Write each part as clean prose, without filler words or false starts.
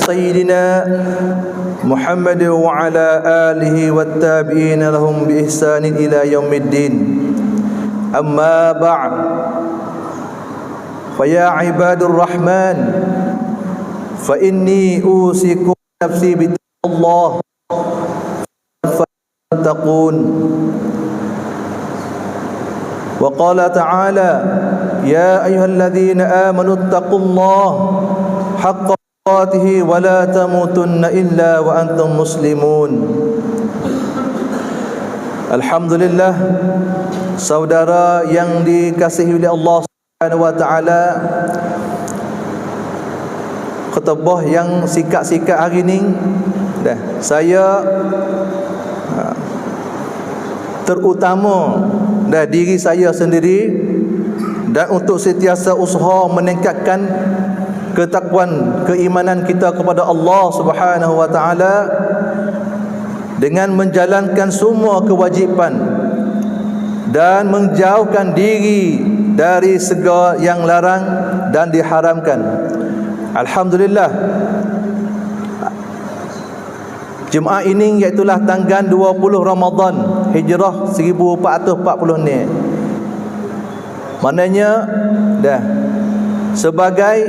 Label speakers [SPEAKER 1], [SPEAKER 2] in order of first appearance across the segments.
[SPEAKER 1] سيدنا محمد وعلى آله والتابعين لهم بإحسان إلى يوم الدين. أما بعد، فيا عباد الرحمن فإني أوصيكم نفسي بتقوى الله فاتقون. وقال تعالى: يا أيها الذين آمنوا اتقوا الله حق تقاته ولا تموتن إلا وأنتم مسلمون. Alhamdulillah, saudara yang dikasihi oleh Allah Subhanahu wa taala, khutbah yang sikat-sikat hari ni saya terutama diri saya sendiri, dan untuk sentiasa usaha meningkatkan ketakwaan keimanan kita kepada Allah Subhanahu wa taala dengan menjalankan semua kewajipan dan menjauhkan diri dari segala yang larang dan diharamkan. Alhamdulillah, Jumaat ini iaitulah tanggal 20 Ramadan Hijrah 1440 ni. Maknanya sebagai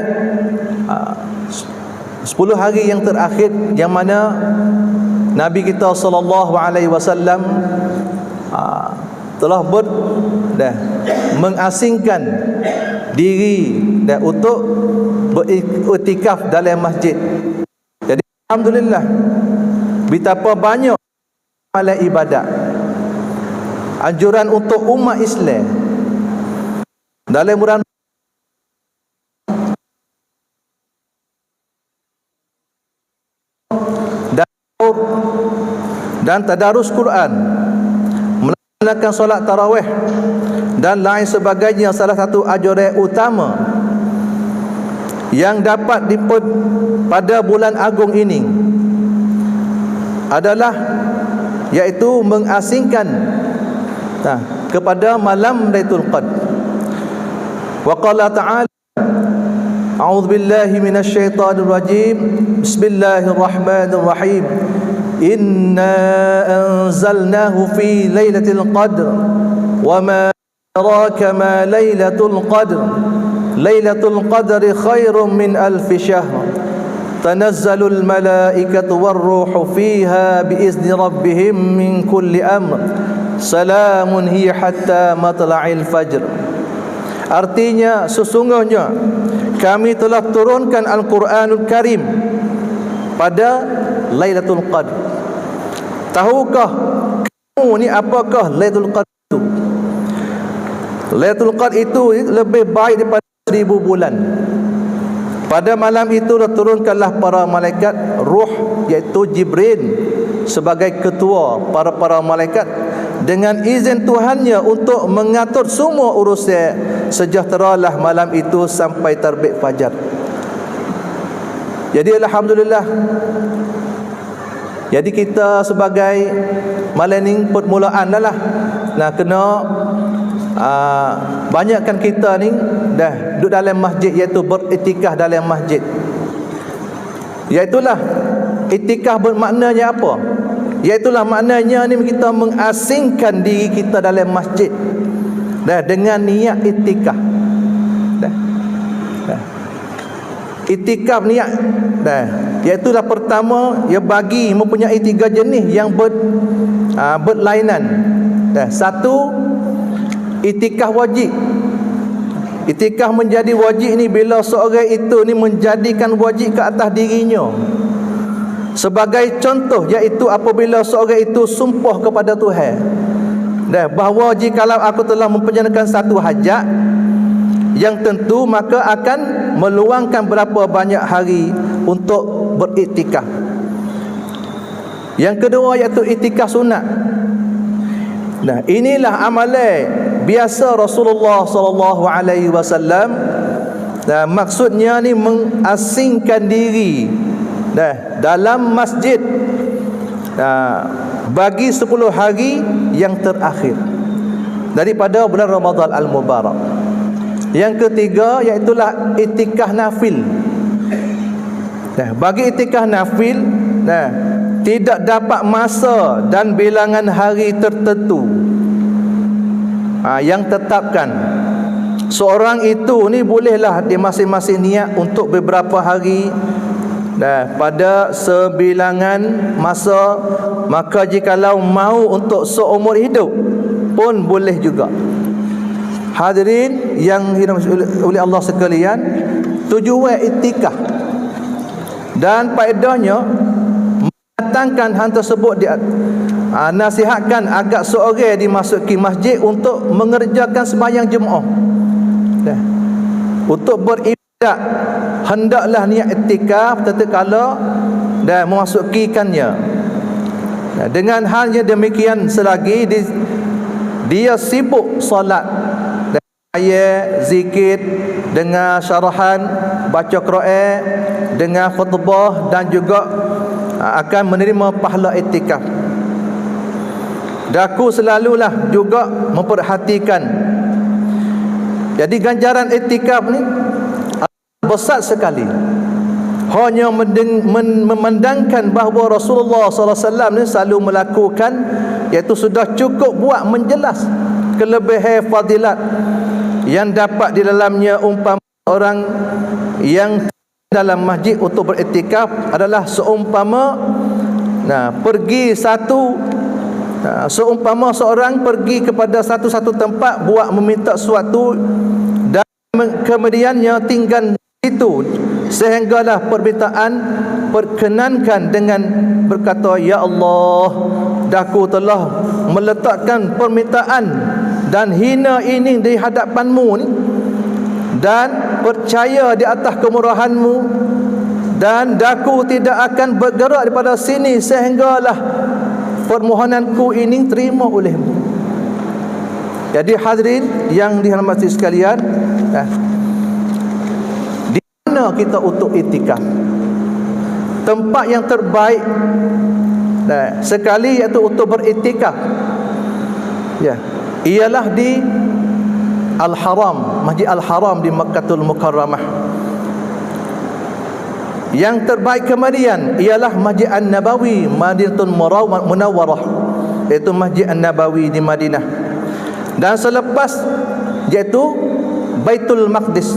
[SPEAKER 1] 10 hari yang terakhir, yang mana Nabi kita sallallahu alaihi wasallam telah mengasingkan diri untuk beriktikaf dalam masjid. Jadi alhamdulillah, betapa banyak amalan ibadat, anjuran untuk umat Islam dalam bulan dan tadarus Quran, melaksanakan solat tarawih dan lain sebagainya. Salah satu ajaran utama yang dapat diput pada bulan agung ini adalah iaitu mengasingkan kepada malam Lailatul Qadar. Wa qala ta'ala: A'udzu billahi minasyaitonir rajim. Bismillahirrahmanirrahim. Inna anzalnahu fi lailatul qadr wa ma adraka ma lailatul qadr. Lailatul qadri khairum min alf syahr. Tanazzalul malaikatu warruhu fiha biizni rabbihim min kulli amr. Salamun hiya hatta matla'il fajr. Artinya, sesungguhnya kami telah turunkan Al-Quranul Karim pada Lailatul Qadr. Tahukah kamu ni apakah Lailatul Qadr itu? Lailatul Qadr itu lebih baik daripada 1000 bulan. Pada malam itu turunkanlah para malaikat, ruh iaitu Jibril sebagai ketua para malaikat, dengan izin Tuhannya untuk mengatur semua urusan. Sejahteralah malam itu sampai terbit fajar. Jadi alhamdulillah, jadi kita sebagai malam ni permulaan dah lah. Kena banyakkan kita ni duduk dalam masjid, iaitu beriktikaf dalam masjid. Iaitulah iktikaf bermaknanya apa? Iaitulah maknanya ni kita mengasingkan diri kita dalam masjid dengan niat iktikaf. Iktikaf niat iaitulah pertama, ia bagi mempunyai 3 jenis yang berlainan. Satu, iktikaf wajib. Iktikaf menjadi wajib ni bila seorang itu ni menjadikan wajib ke atas dirinya. Sebagai contoh, iaitu apabila seorang itu sumpah kepada Tuhan bahawa jikalau aku telah memperjanakan satu hajat yang tentu, maka akan meluangkan berapa banyak hari untuk beriktikaf. Yang kedua iaitu iktikaf sunat. Inilah amalan biasa Rasulullah sallallahu alaihi wasallam. Maksudnya ni mengasingkan diri dalam masjid bagi 10 hari yang terakhir daripada bulan Ramadan Al-Mubarak. Yang ketiga iaitulah iktikaf nafil. Bagi itikaf nafil, tidak dapat masa dan bilangan hari tertentu yang tetapkan. Seorang itu ni bolehlah dia masing-masing niat untuk beberapa hari pada sebilangan masa. Maka jikalau mau untuk seumur hidup pun boleh juga. Hadirin yang dirahmati oleh Allah sekalian, tujuan iktikaf dan faedahnya mendatangkan hal tersebut nasihatkan agar seorang dimasuki masjid untuk mengerjakan sembahyang Jumaat. Untuk beribadat hendaklah niat iktikaf tatkala dan memasukikannya. Dengan halnya demikian selagi dia sibuk solat, ayat, zikir, dengar syarahan, baca Quran, dengar khutbah, dan juga akan menerima pahala iktikaf. Daku selalulah juga memperhatikan. Jadi ganjaran iktikaf ni besar sekali. Hanya memandangkan bahawa Rasulullah SAW ni selalu melakukan, iaitu sudah cukup buat menjelas kelebihan fadilat yang dapat di dalamnya. Umpama orang yang dalam masjid untuk beriktikaf adalah seumpama seumpama seorang pergi kepada satu tempat buat meminta sesuatu dan kemudiannya tinggal itu, sehinggalah permintaan perkenankan dengan berkata, ya Allah, daku telah meletakkan permintaan dan hina ini di hadapanmu ni, dan percaya di atas kemurahanmu, dan daku tidak akan bergerak daripada sini sehinggalah permohonanku ini terima olehmu. Jadi hadirin yang dirahmati sekalian, di mana kita untuk iktikaf? Tempat yang terbaik sekali iaitu untuk beriktikaf ialah di Al-Haram, Masjid Al-Haram di Makkahul Mukarramah. Yang terbaik kemudian ialah Masjid An-Nabawi, Madinatul Munawwarah, iaitu Masjid An-Nabawi di Madinah. Dan selepas iaitu Baitul Maqdis.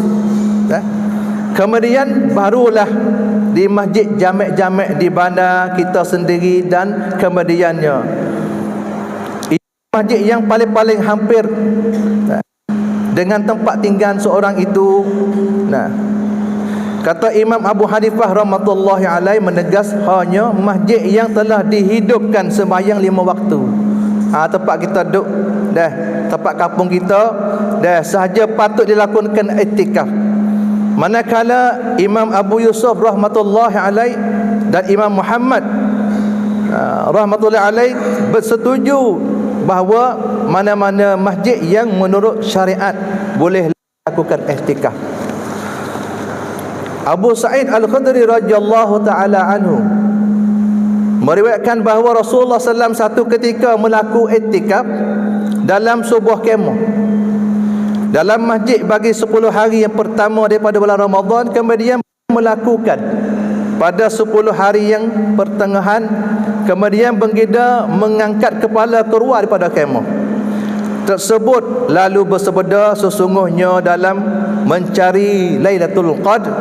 [SPEAKER 1] Kemudian barulah di masjid jamek-jamek di bandar kita sendiri, dan kemudiannya masjid yang paling-paling hampir dengan tempat tinggal seorang itu. Kata Imam Abu Hanifah rahmatullahi alaih menegas, hanya masjid yang telah dihidupkan sembahyang 5 waktu. Tempat kita duduk tempat kampung kita sahaja patut dilakukan iktikaf. Manakala Imam Abu Yusuf rahmatullahi alaih dan Imam Muhammad rahmatullahi alaih bersetuju bahawa mana-mana masjid yang menurut syariat boleh lakukan iktikaf. Abu Sa'id Al-Khudri radhiyallahu taala anhu meriwayatkan bahawa Rasulullah SAW satu ketika melakukan iktikaf dalam sebuah kemah dalam masjid bagi 10 hari yang pertama daripada bulan Ramadan. Kemudian melakukan pada 10 hari yang pertengahan. Kemudian baginda mengangkat kepala keluar daripada kemah tersebut, lalu bersabda, sesungguhnya dalam mencari Lailatul Qadr,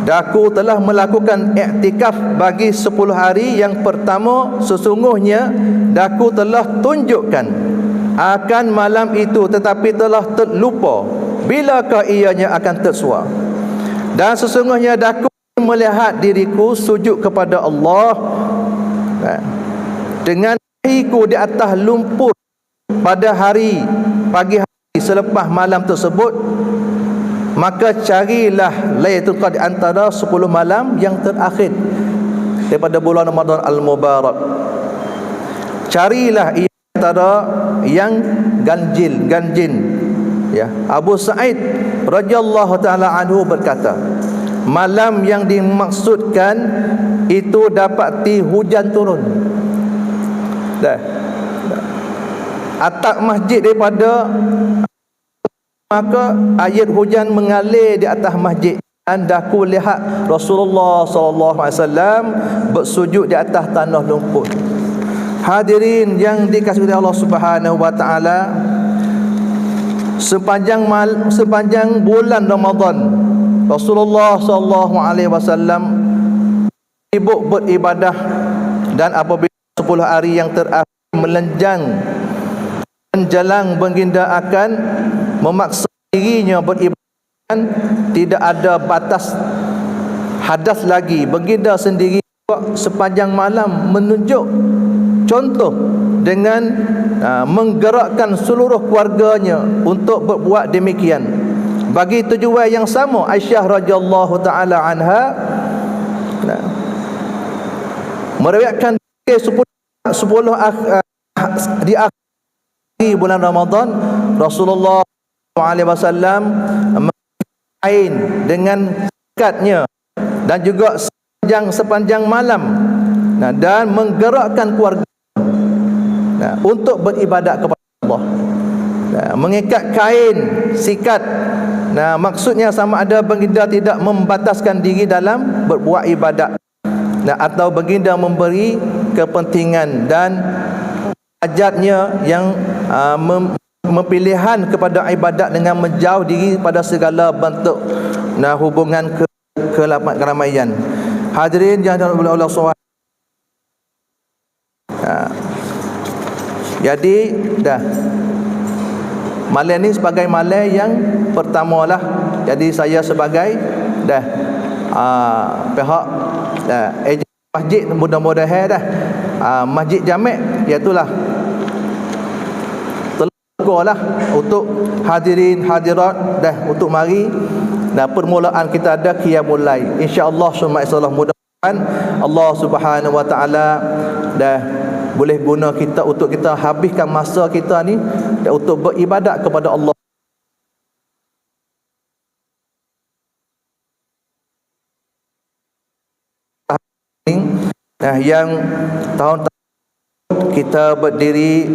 [SPEAKER 1] daku telah melakukan iktikaf bagi 10 hari yang pertama. Sesungguhnya daku telah tunjukkan akan malam itu, tetapi telah terlupa bilakah ianya akan tersuar. Dan sesungguhnya daku melihat diriku sujud kepada Allah dengan dahiku di atas lumpur pada pagi hari selepas malam tersebut. Maka carilah Lailatul Qadr antara 10 malam yang terakhir daripada bulan Ramadan Al-Mubarak. Carilah ia antara yang ganjil. Abu Sa'id radhiyallahu taala anhu berkata, malam yang dimaksudkan itu dapati hujan turun. Atap masjid daripada, maka air hujan mengalir di atas masjid. anda ku lihat Rasulullah sallallahu alaihi wasallam bersujud di atas tanah lumpur. Hadirin yang dikasihi oleh Allah Subhanahu wa taala, sepanjang bulan Ramadan Rasulullah sallallahu alaihi wasallam sibuk beribadah, dan apabila 10 hari yang terakhir melenjang menjelang baginda akan memaksa dirinya beribadah, tidak ada batas hadas lagi. Baginda sendiri sepanjang malam menunjuk contoh dengan menggerakkan seluruh keluarganya untuk berbuat demikian. Bagi tujuan yang sama, Aisyah radhiyallahu taala anha meriwayatkan 10 di akhir bulan Ramadan Rasulullah SAW kain dengan sikatnya dan juga sepanjang malam, dan menggerakkan keluarga untuk beribadat kepada Allah. Mengikat kain sikat, maksudnya sama ada baginda tidak membataskan diri dalam berbuat ibadat, atau baginda memberi kepentingan dan hajatnya yang memilihan kepada ibadat dengan menjauh diri pada segala bentuk hubungan keramaian. Hadirin yang dirahmati oleh Allah SWT. Jadi malam ni sebagai malam yang pertamalah. Jadi saya sebagai pihak masjid, mudah-mudahan masjid Jamek, iaitulah lah untuk hadirin hadirat untuk mari permulaan kita ada qiyamul lail, insya-Allah. Summa insyaallah, mudah-mudahan Allah Subhanahu wa taala boleh guna kita untuk kita habiskan masa kita ni untuk beribadat kepada Allah. Yang tahun-tahun kita berdiri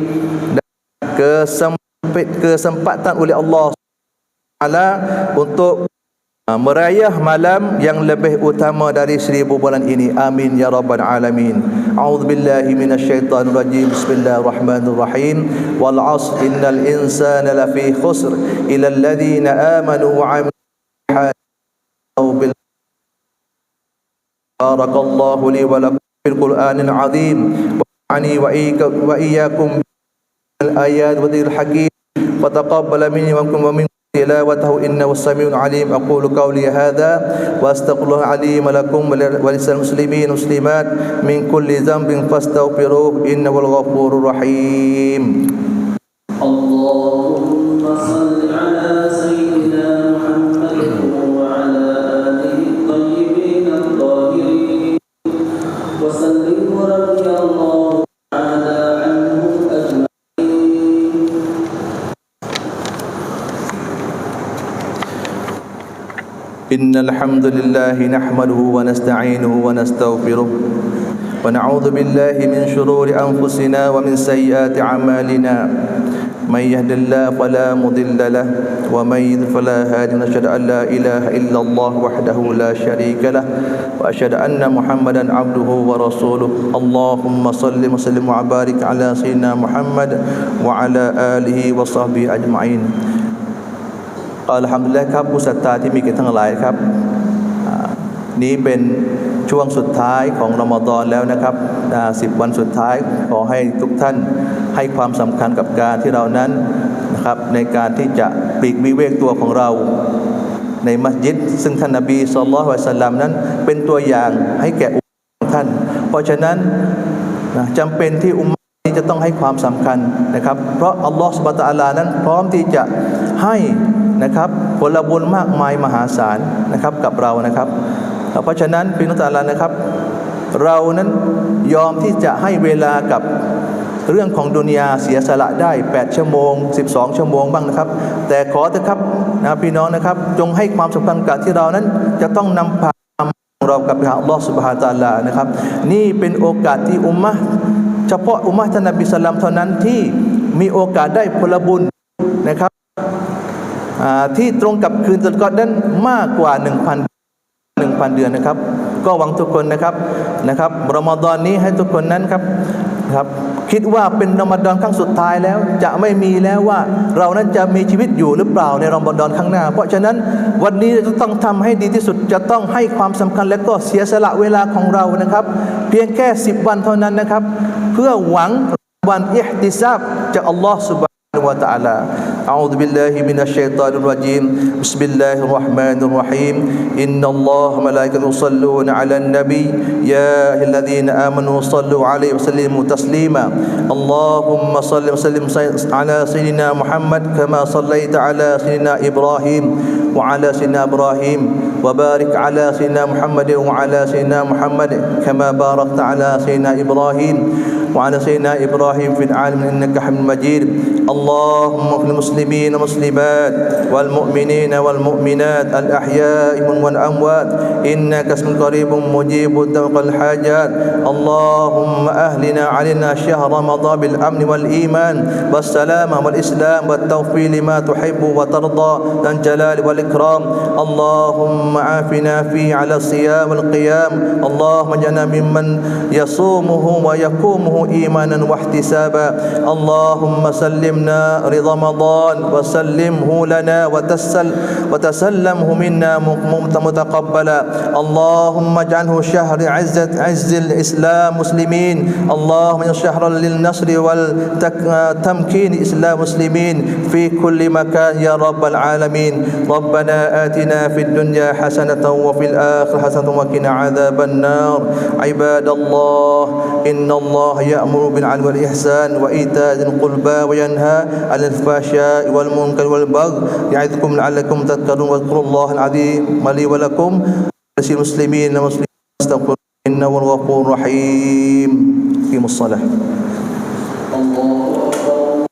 [SPEAKER 1] kesempatan oleh Allah Taala untuk meraih malam yang lebih utama dari 1000 bulan ini. Amin ya rabbal alamin. A'udzubillahi minasyaitonir rajim. Bismillahirrahmanirrahim. Wal 'asr innal insana lafi khusr illa alladhina amanu wa 'amilus barakallahu li wa lakum fil qur'anil 'azim wa ani wa iyyakum الآيات وذكر الحكيم وتقبل مني ومن تلاوته إنه السميع العليم. أقول قولي هذا وأستغفر الله العليم لكم ولسائر المسلمين والمسلمات من كل ذنب فاستغفروه إنه الغفور الرحيم. اللهم صل على سيدنا محمد وعلى آله الطيبين الطاهرين وسلم ورضي الله تعالى عنهم أجمعين. إن الحمد لله نحمده ونستعينه ونستغفره ونعوذ بالله من شرور أنفسنا ومن سيئات أعمالنا. من يهد الله فلا مضل له ومن يضلل فلا هادي له. أشهد أن لا إله إلا الله وحده لا شريك له وأشهد أن محمدا عبده ورسوله. اللهم صل وسلم وبارك على سيدنا محمد وعلى آله وصحبه أجمعين. อัลฮัมดุลิลลาห์ครับผู้ศรัทธาที่มีกันทั้งหลายครับนี้เป็นช่วงสุดท้ายของรอมฎอนแล้วนะครับ10 วันสุดท้ายขอให้ทุกท่านให้ความสำคัญกับการที่เรานั้นนะครับในการที่จะปลีกวิเวกตัวของเราในมัสยิดซึ่งท่านนบีศ็อลลัลลอฮุอะลัยฮิวะซัลลัมนั้นเป็นตัวอย่างให้แก่อุมมะห์ของท่านเพราะฉะนั้นจำเป็นที่อุมมะห์นี้จะต้องให้ความสำคัญนะครับเพราะอัลลอฮฺซุบฮานะฮูวะตะอาลานั้นพร้อมที่จะให้นะครับผลบุญมากมายมหาศาลนะครับกับเรานะครับเพราะฉะนั้นพี่น้องทุกท่านนะครับเรานั้นยอมที่จะให้เวลากับเรื่องของดุนยาเสียสละได้8 ชั่วโมง12 ชั่วโมงบ้างนะครับแต่ขอเถอะครับพี่น้องนะครับจงให้ความสำคัญกับที่เรานั้นจะต้องนำพาเรากับอัลลอฮฺซุบฮานะฮูวะตะอาลานะครับนี่เป็นโอกาสที่อุมมะห์เฉพาะอุมมะห์ท่านนบีศ็อลลัลลอฮุอะลัยฮิวะซัลลัมเท่านั้นที่มีโอกาสได้ผลบุญนะครับที่ตรงกับคืนสุดยอดนั้นมากกว่า 1,000 1,000 เดือนนะครับก็หวังทุกคนนะครับรอมฎอนนี้ให้ทุกคนนั้นครับคิดว่าเป็นรอมฎอนครั้งสุดท้ายแล้วจะไม่มีแล้วว่าเรานั้นจะมีชีวิตอยู่หรือเปล่าในรอมฎอนข้างหน้าเพราะฉะนั้นวันนี้จะต้องทำให้ดีที่สุดจะต้องให้ความสำคัญและก็เสียสละเวลาของเรานะครับเพียงแค่10 วันเท่านั้นนะครับเพื่อหวังวันอิห์ติซาบจากอัลลอฮฺซุบฮานะฮูวะตะอาลาأعوذ بالله من الشيطان الرجيم بسم الله الرحمن الرحيم إن الله وملائكته يصلون على النبي يا أيها الذين آمنوا صلوا عليه وسلموا تسليما اللهم صل وسلم على سيدنا محمد كما صليت على سيدنا إبراهيم وعلى سيدنا إبراهيم وبارك على سيدنا محمد وعلى سيدنا محمد كما باركت على سيدنا إبراهيم وعلى سيدنا إبراهيم في العالمين إنك حميد مجيد اللهم اغفر للمسلمين والمسلمات والمؤمنين والمؤمنات الأحياء والأموات إنك اسم قريب مجيب الدعوة الحاجات اللهم أهلنا علينا شهر رمضان بالأمن والإيمان والسلامة والإسلام والتوفيق لما تحب وترضى ذا الجلال والإكرام اللهم عافنا فيه على الصيام والقيام اللهم اجعلنا ممن يصومه ويقومه إيمانا واحتسابا اللهم سلمنا رضا رمضان وسلمه لنا وتسلمه منا متقبلا اللهم اجعله شهر عز الإسلام مسلمين اللهم اجعله شهرا للنصر والتمكين إسلام مسلمين في كل مكان يا رب العالمين ربنا آتنا في الدنيا حسنة وفي الآخرة حسنة وقنا عذاب النار عباد الله إن الله يأمر بالعدل والإحسان وإيتاء ذي القربى وينهى عن الفحشاء والمنكر والبغي يعظكم لعلكم تذكرون واذكروا الله العظيم لي ولكم وللمسلمين والمسلمات استغفروه إنه هو الغفور الرحيم. قيموا الصلاة. الله